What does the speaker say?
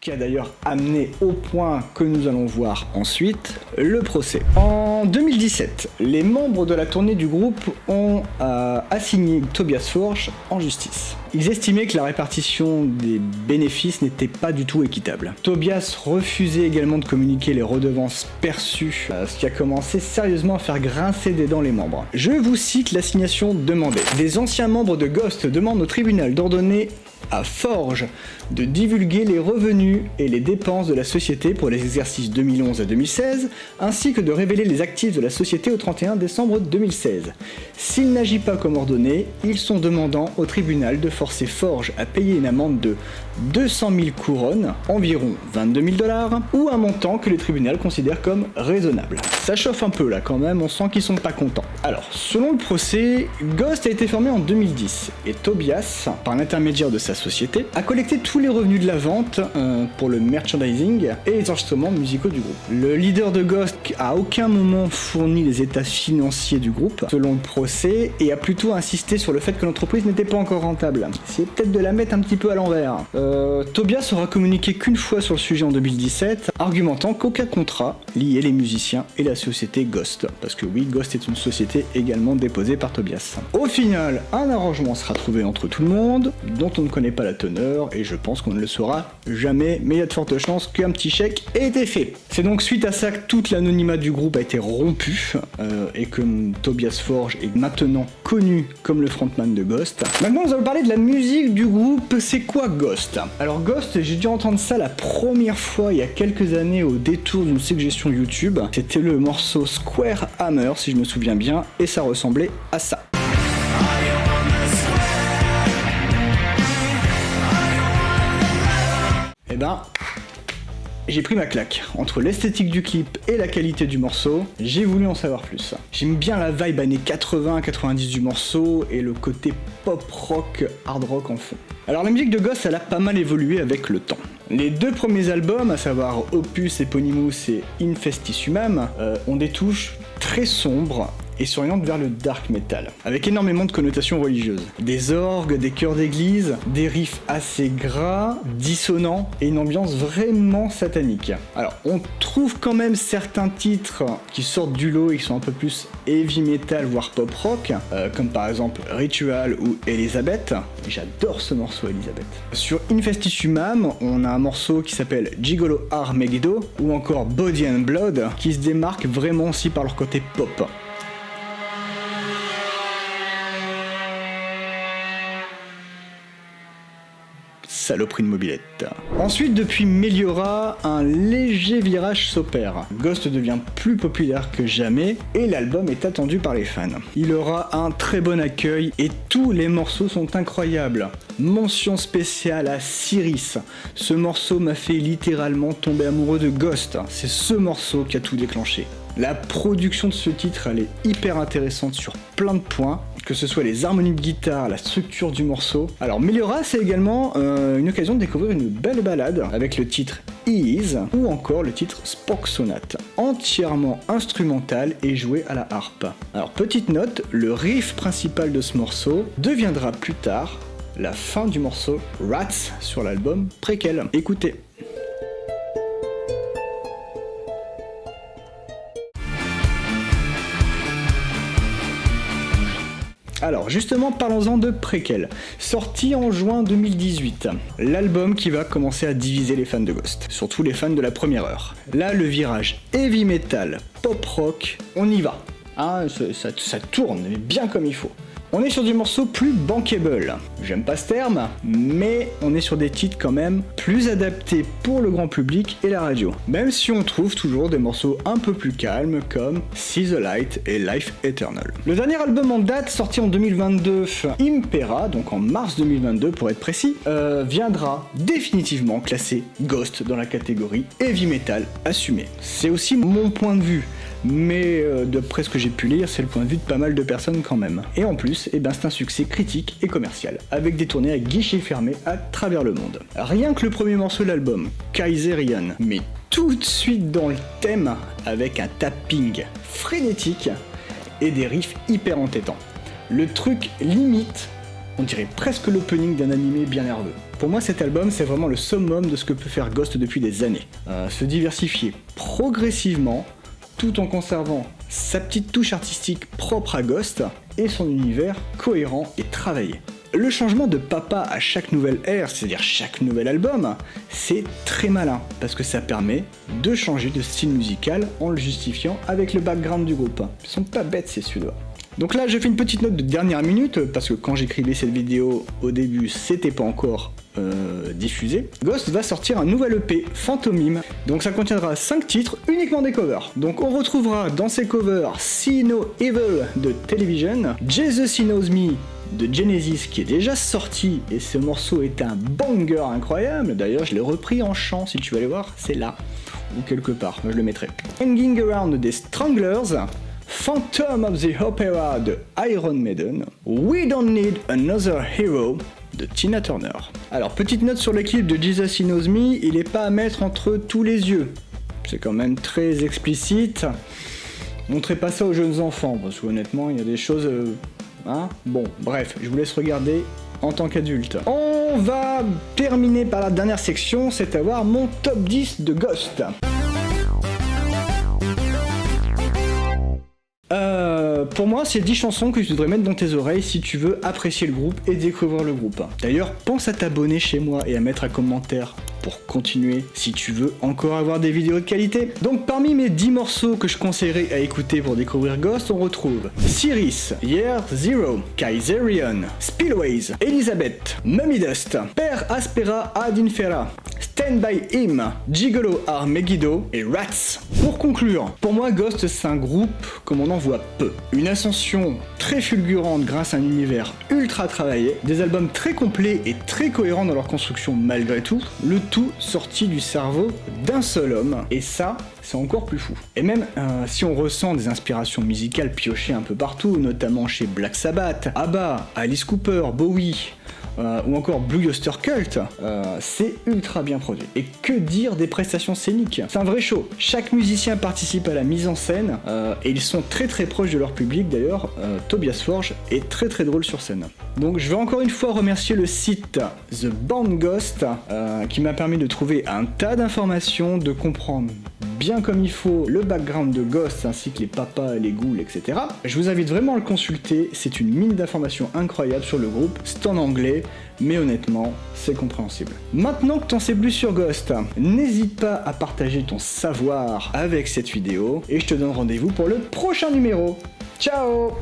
qui a d'ailleurs amené au point que nous allons voir ensuite, le procès. En 2017, les membres de la tournée du groupe ont assigné Tobias Forge en justice. Ils estimaient que la répartition des bénéfices n'était pas du tout équitable. Tobias refusait également de communiquer les redevances perçues, ce qui a commencé sérieusement à faire grincer des dents les membres. Je vous cite l'assignation demandée. Des anciens membres de Ghost demandent au tribunal d'ordonner à Forge de divulguer les revenus et les dépenses de la société pour les exercices 2011 à 2016, ainsi que de révéler les actifs de la société au 31 décembre 2016. S'il n'agit pas comme ordonné, ils sont demandants au tribunal de forcer Forge à payer une amende de 200 000 couronnes, environ 22 000 $, ou un montant que le tribunal considère comme raisonnable. Ça chauffe un peu là quand même, on sent qu'ils sont pas contents. Alors, selon le procès, Ghost a été formé en 2010, et Tobias, par l'intermédiaire de sa société, a collecté tous les revenus de la vente pour le merchandising et les enregistrements musicaux du groupe. Le leader de Ghost a à aucun moment fourni les états financiers du groupe, selon le procès, et a plutôt insisté sur le fait que l'entreprise n'était pas encore rentable. C'est peut-être de la mettre un petit peu à l'envers. Tobias aura communiqué qu'une fois sur le sujet en 2017, argumentant qu'aucun contrat liait les musiciens et la société Ghost. Parce que oui, Ghost est une société également déposée par Tobias. Au final, un arrangement sera trouvé entre tout le monde, dont on ne connaît pas la teneur, et je pense qu'on ne le saura jamais, mais il y a de fortes chances qu'un petit chèque ait été fait. C'est donc suite à ça que toute l'anonymat du groupe a été rompu, et que Tobias Forge est maintenant connu comme le frontman de Ghost. Maintenant, nous allons parler de la musique du groupe. C'est quoi Ghost ? Alors Ghost, j'ai dû entendre ça la première fois il y a quelques années au détour d'une suggestion YouTube. C'était le morceau Square Hammer, si je me souviens bien, et ça ressemblait à ça. Eh ben, j'ai pris ma claque. Entre l'esthétique du clip et la qualité du morceau, j'ai voulu en savoir plus. J'aime bien la vibe années 80-90 du morceau et le côté pop rock, hard rock en fond. Alors la musique de Ghost, elle a pas mal évolué avec le temps. Les deux premiers albums, à savoir Opus Eponymous et Infestissumam, ont des touches très sombres et s'orientent vers le dark metal, avec énormément de connotations religieuses. Des orgues, des chœurs d'église, des riffs assez gras, dissonants, et une ambiance vraiment satanique. Alors, on trouve quand même certains titres qui sortent du lot et qui sont un peu plus heavy metal, voire pop rock, comme par exemple Ritual ou Elizabeth. J'adore ce morceau, Elizabeth. Sur Infestissumam, on a un morceau qui s'appelle Gigolo Armageddon, ou encore Body and Blood, qui se démarquent vraiment aussi par leur côté pop. Saloperie de mobilette. Ensuite, depuis Meliora, un léger virage s'opère. Ghost devient plus populaire que jamais et l'album est attendu par les fans. Il aura un très bon accueil et tous les morceaux sont incroyables. Mention spéciale à Cyrus. Ce morceau m'a fait littéralement tomber amoureux de Ghost. C'est ce morceau qui a tout déclenché. La production de ce titre, elle est hyper intéressante sur plein de points, que ce soit les harmonies de guitare, la structure du morceau. Alors Meliora, c'est également une occasion de découvrir une belle balade avec le titre Ease ou encore le titre Spock Sonate, entièrement instrumental et joué à la harpe. Alors petite note, le riff principal de ce morceau deviendra plus tard la fin du morceau Rats sur l'album Prequel. Écoutez. Alors justement, parlons-en de Prequel, sorti en juin 2018, l'album qui va commencer à diviser les fans de Ghost, surtout les fans de la première heure. Là, le virage heavy metal, pop rock, on y va, hein, ça tourne, mais bien comme il faut. On est sur des morceaux plus bankable, j'aime pas ce terme, mais on est sur des titres quand même plus adaptés pour le grand public et la radio. Même si on trouve toujours des morceaux un peu plus calmes comme See the Light et Life Eternal. Le dernier album en date, sorti en 2022, Impera, donc en mars 2022 pour être précis, viendra définitivement classer Ghost dans la catégorie heavy metal assumé. C'est aussi mon point de vue. Mais d'après ce que j'ai pu lire, c'est le point de vue de pas mal de personnes quand même. Et en plus, c'est un succès critique et commercial, avec des tournées à guichets fermés à travers le monde. Rien que le premier morceau de l'album, Kaiserian, met tout de suite dans le thème avec un tapping frénétique et des riffs hyper entêtants. Le truc limite On dirait presque l'opening d'un animé bien nerveux. Pour moi, cet album, c'est vraiment le summum de ce que peut faire Ghost depuis des années. Se diversifier progressivement, tout en conservant sa petite touche artistique propre à Ghost, et son univers cohérent et travaillé. Le changement de papa à chaque nouvelle ère, c'est-à-dire chaque nouvel album, c'est très malin, parce que ça permet de changer de style musical en le justifiant avec le background du groupe. Ils sont pas bêtes ces Suédois. Donc là, j'ai fait une petite note de dernière minute, parce que quand j'écrivais cette vidéo au début, c'était pas encore diffusé. Ghost va sortir un nouvel EP, Phantomime, donc ça contiendra 5 titres, uniquement des covers. Donc on retrouvera dans ces covers See No Evil de Television, Jesus He Knows Me de Genesis qui est déjà sorti, et ce morceau est un banger incroyable. D'ailleurs, je l'ai repris en chant, si tu veux aller voir, c'est là, ou quelque part, je le mettrai. Hanging Around des Stranglers, Phantom of the Opera de Iron Maiden, We Don't Need Another Hero de Tina Turner. Alors, petite note sur le clip de Jesus He Knows Me, il est pas à mettre entre tous les yeux. C'est quand même très explicite. Montrez pas ça aux jeunes enfants, parce que honnêtement, il y a des choses... Hein, bon, bref, je vous laisse regarder en tant qu'adulte. On va terminer par la dernière section, c'est à voir mon top 10 de Ghost. Pour moi, c'est 10 chansons que tu devrais mettre dans tes oreilles si tu veux apprécier le groupe et découvrir le groupe. D'ailleurs, pense à t'abonner chez moi et à mettre un commentaire pour continuer si tu veux encore avoir des vidéos de qualité. Donc parmi mes 10 morceaux que je conseillerais à écouter pour découvrir Ghost, on retrouve Cyrus, Year Zero, Kaiserion, Spillways, Elizabeth, Mummy Dust, Per Aspera ad Infera, Stand By Him, Gigolo Ar Megiddo et Rats. Pour conclure, pour moi Ghost c'est un groupe comme on en voit peu. Une ascension très fulgurante grâce à un univers ultra travaillé, des albums très complets et très cohérents dans leur construction malgré tout, le tout sorti du cerveau d'un seul homme, et ça, c'est encore plus fou. Et même si on ressent des inspirations musicales piochées un peu partout, notamment chez Black Sabbath, ABBA, Alice Cooper, Bowie, ou encore Blue Oyster Cult, c'est ultra bien produit. Et que dire des prestations scéniques? C'est un vrai show. Chaque musicien participe à la mise en scène, et ils sont très très proches de leur public. D'ailleurs, Tobias Forge est très très drôle sur scène. Donc je veux encore une fois remercier le site The Band Ghost, qui m'a permis de trouver un tas d'informations, de comprendre bien comme il faut le background de Ghost ainsi que les papas, les ghouls, etc. Je vous invite vraiment à le consulter, c'est une mine d'informations incroyable sur le groupe, c'est en anglais, mais honnêtement, c'est compréhensible. Maintenant que t'en sais plus sur Ghost, n'hésite pas à partager ton savoir avec cette vidéo, et je te donne rendez-vous pour le prochain numéro. Ciao!